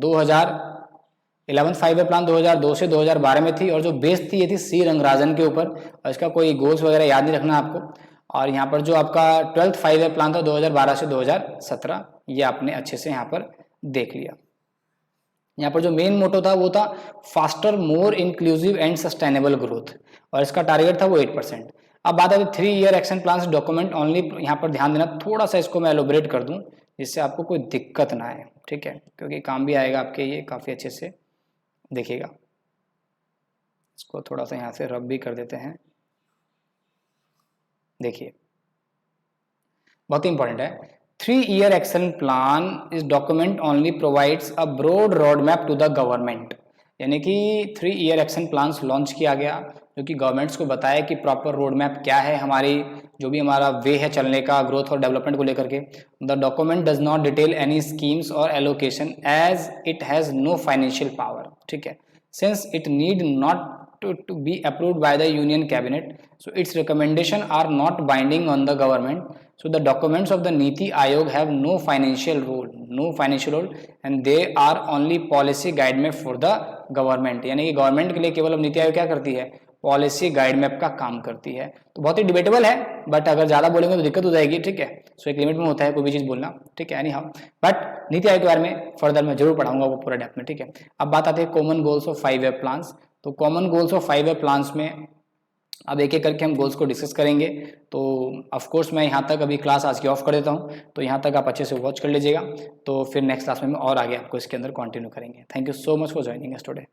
11th 5-year plan 2002 से 2012 में थी, और जो बेस थी ये थी सी रंगराजन के ऊपर, और इसका कोई गोल्स वगैरह याद नहीं रखना आपको। और यहाँ पर जो आपका 12th 5-year प्लान था 2012 से 2017, ये आपने अच्छे से यहाँ पर देख लिया। यहाँ पर जो मेन मोटो था वो था faster, more inclusive and sustainable growth, और इसका टारगेट था वो 8%। अब बात है 3-year action plan document only, यहाँ पर ध्यान देना, थोड़ा सा इसको मैं एलोबरेट कर दूँ जिससे आपको कोई दिक्कत ना आए, ठीक है, क्योंकि काम भी आएगा आपके ये काफ़ी अच्छे से। देखिएगा, इसको थोड़ा सा यहाँ से रब भी कर देते हैं। देखिए, बहुत इंपॉर्टेंट है। 3-year एक्शन प्लान इस document only provides a broad road map to the government, यानी कि 3-year एक्शन प्लान लॉन्च किया गया जो कि गवर्नमेंट्स को बताया कि प्रॉपर रोड मैप क्या है, हमारी जो भी हमारा वे है चलने का ग्रोथ और डेवलपमेंट को लेकर के। The document does not detail any schemes और allocation as it has no financial power, ठीक है, since it need not to be approved by the union cabinet, so its recommendation are not binding on the government. So the documents of the Niti Aayog have no financial role and they are only policy guide map for the government, यानी कि गवर्नमेंट के लिए केवल अब नीति आयोग क्या करती है, पॉलिसी गाइड मैप का काम करती है। तो बहुत ही डिबेटेबल है, बट अगर ज़्यादा बोलेंगे तो दिक्कत हो जाएगी, ठीक है। सो एक लिमिट में होता है कोई भी चीज़ बोलना, ठीक है, any how, but NITI Aayog के बारे में फर्दर मैं जरूर पढ़ाऊंगा वो पूरा डेप्थ में, ठीक है। अब बात आती है common goals of 5-year plans. तो common goals of 5-year plans में अब एक एक करके हम गोल्स को डिस्कस करेंगे। तो ऑफ कोर्स मैं यहाँ तक अभी क्लास आज की ऑफ कर देता हूँ, तो यहाँ तक आप अच्छे से वॉच कर लीजिएगा, तो फिर नेक्स्ट क्लास में और आगे आपको इसके अंदर कंटिन्यू करेंगे। Thank you so much for joining us today.